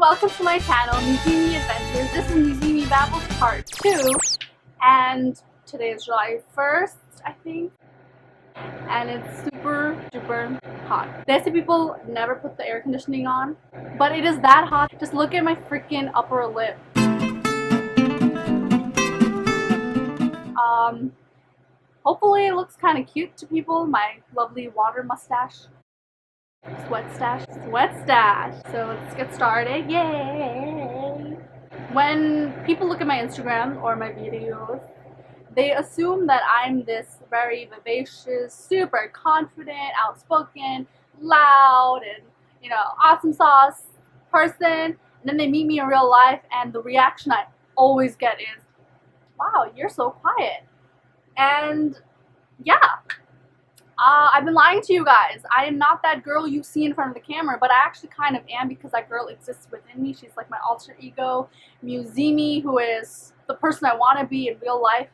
welcome to my channel, Museumi Adventures. This is Museumi Babbles Part 2, and today is July 1st, I think, and it's super duper hot. They say people never put the air conditioning on, but it is that hot. Just look at my freaking upper lip. Hopefully it looks kind of cute to people, my lovely water mustache. Sweat stash. So let's get started. Yay! When people look at my Instagram or my videos, they assume that I'm this very vivacious, super confident, outspoken, loud, and awesome sauce person. And then they meet me in real life, and the reaction I always get is, "Wow, you're so quiet." And yeah. I've been lying to you guys. I am not that girl you see in front of the camera, but I actually kind of am, because that girl exists within me. She's like my alter ego, Museumi, who is the person I want to be in real life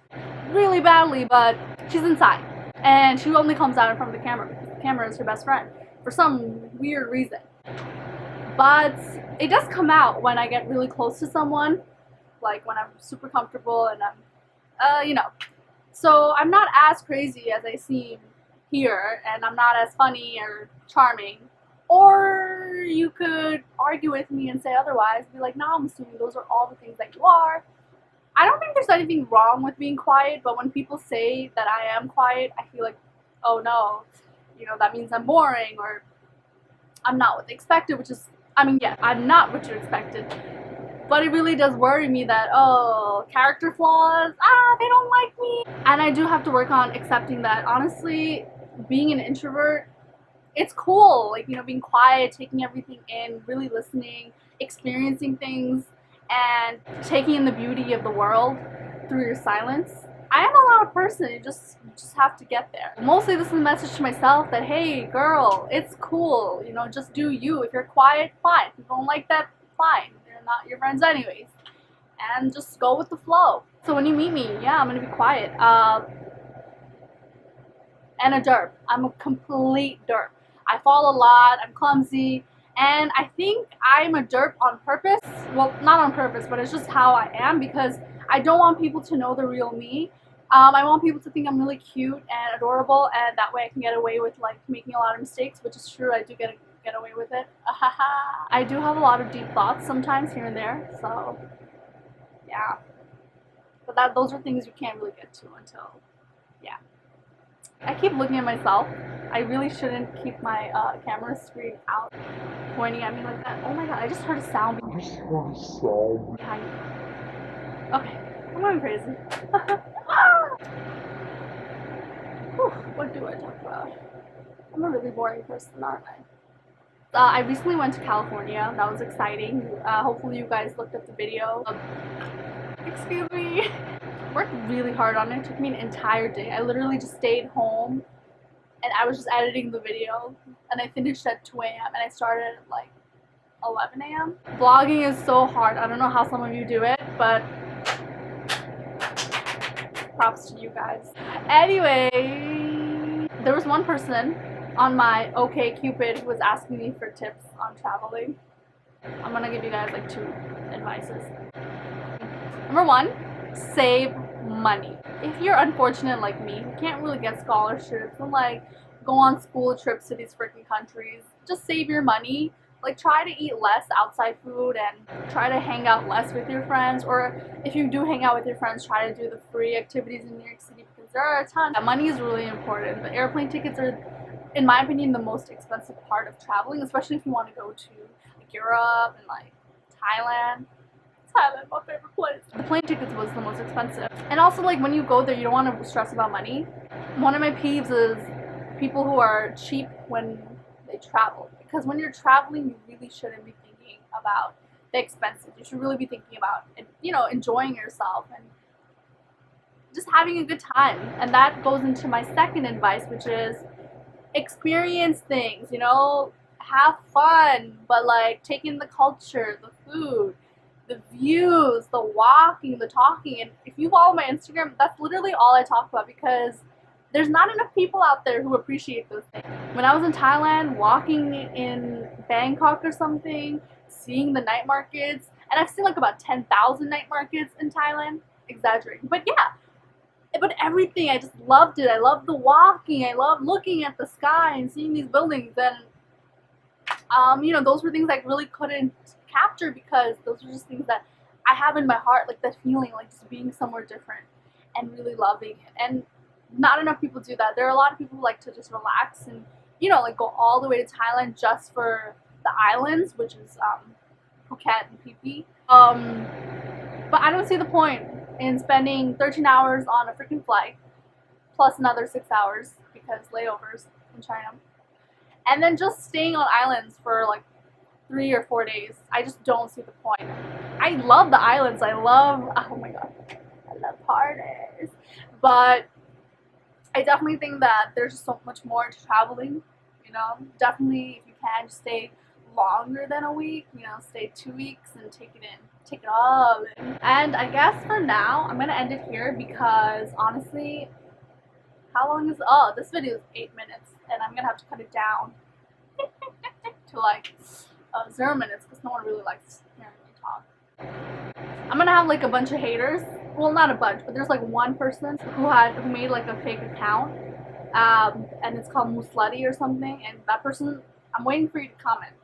really badly, but she's inside. And she only comes out in front of the camera because the camera is her best friend for some weird reason. But it does come out when I get really close to someone, like when I'm super comfortable and I'm, So I'm not as crazy as I seem here, and I'm not as funny or charming, or you could argue with me and say otherwise, be like, "No, I'm assuming those are all the things that you are." I don't think there's anything wrong with being quiet, but when people say that I am quiet, I feel like, oh no, that means I'm boring, or I'm not what they expected, which is, yeah, I'm not what you expected, but it really does worry me that, oh, character flaws, they don't like me. And I do have to work on accepting that, honestly, being an introvert, it's cool, being quiet, taking everything in, really listening, experiencing things, and taking in the beauty of the world through your silence. I am a loud person, you just have to get there. Mostly this is a message to myself that, hey girl, it's cool, just do you. If you're quiet, fine. If you don't like that, fine. They're not your friends anyways. And just go with the flow. So when you meet me, yeah, I'm gonna be quiet. And a derp. I'm a complete derp. I fall a lot, I'm clumsy, and I think I'm a derp on purpose. Well, not on purpose, but it's just how I am, because I don't want people to know the real me. I want people to think I'm really cute and adorable, and that way I can get away with making a lot of mistakes, which is true. I do get away with it. I do have a lot of deep thoughts sometimes here and there, so yeah. But those are things you can't really get to until, yeah. I keep looking at myself. I really shouldn't keep my camera screen out, pointing at me like that. Oh my god, I just heard a sound behind me. Okay, I'm going crazy. Whew, what do I talk about? I'm a really boring person, aren't I? I recently went to California. That was exciting. Hopefully you guys looked at the video. Excuse me. Worked really hard on it. It took me an entire day. I literally just stayed home and I was just editing the video, and I finished at 2 a.m. and I started at like 11 a.m. Vlogging is so hard. I don't know how some of you do it, but props to you guys. Anyway, there was one person on my OkCupid who was asking me for tips on traveling. I'm gonna give you guys like 2 advices. Number 1, save money. If you're unfortunate like me, who can't really get scholarships and go on school trips to these freaking countries, just save your money. Try to eat less outside food and try to hang out less with your friends, or if you do hang out with your friends, try to do the free activities in New York City, because there are a ton. Money is really important. The airplane tickets are, in my opinion, the most expensive part of traveling, especially if you want to go to Europe and Thailand. Thailand, my favorite place. The plane tickets was the most expensive. And also when you go there, you don't want to stress about money. One of my peeves is people who are cheap when they travel. Because when you're traveling, you really shouldn't be thinking about the expenses. You should really be thinking about, enjoying yourself and just having a good time. And that goes into my second advice, which is experience things, have fun, but take in the culture, the food, the views, the walking, the talking. And if you follow my Instagram, that's literally all I talk about, because there's not enough people out there who appreciate those things. When I was in Thailand, walking in Bangkok or something, seeing the night markets, and I've seen like about 10,000 night markets in Thailand, exaggerating, but yeah, but everything, I just loved it. I loved the walking, I loved looking at the sky and seeing these buildings, and you know, those were things I really couldn't capture because those are just things that I have in my heart, like that feeling, like just being somewhere different and really loving it. And not enough people do that. There are a lot of people who like to just relax and, you know, like go all the way to Thailand just for the islands, which is Phuket and Phi Phi. But I don't see the point in spending 13 hours on a freaking flight, plus another 6 hours because layovers in China, and then just staying on islands for like 3 or 4 days. I just don't see the point. I love the islands. I love, oh my god, I love parties. But I definitely think that there's just so much more to traveling, you know. Definitely, if you can, just stay longer than a week, you know, stay 2 weeks and take it in, take it all in. And I guess for now, I'm gonna end it here because honestly, how long is, oh, this video is 8 minutes and I'm gonna have to cut it down to like 0 minutes because no one really likes hearing me talk. I'm gonna have like a bunch of haters. Well, not a bunch, but there's like one person who made like a fake account, and it's called Muslutty or something. And that person, I'm waiting for you to comment.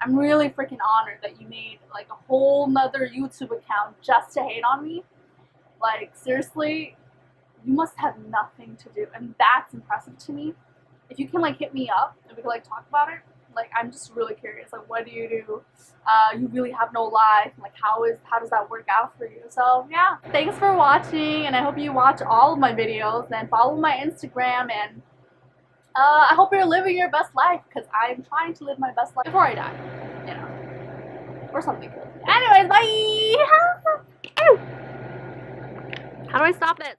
I'm really freaking honored that you made like a whole nother YouTube account just to hate on me. Like seriously, you must have nothing to do, and that's impressive to me. If you can like hit me up and we can like talk about it. Like, I'm just really curious, like, what do? You really have no life, like, how does that work out for you? So yeah, thanks for watching, and I hope you watch all of my videos and follow my Instagram, and I hope you're living your best life, because I'm trying to live my best life before I die, you know, or something. Anyways, bye. How do I stop this?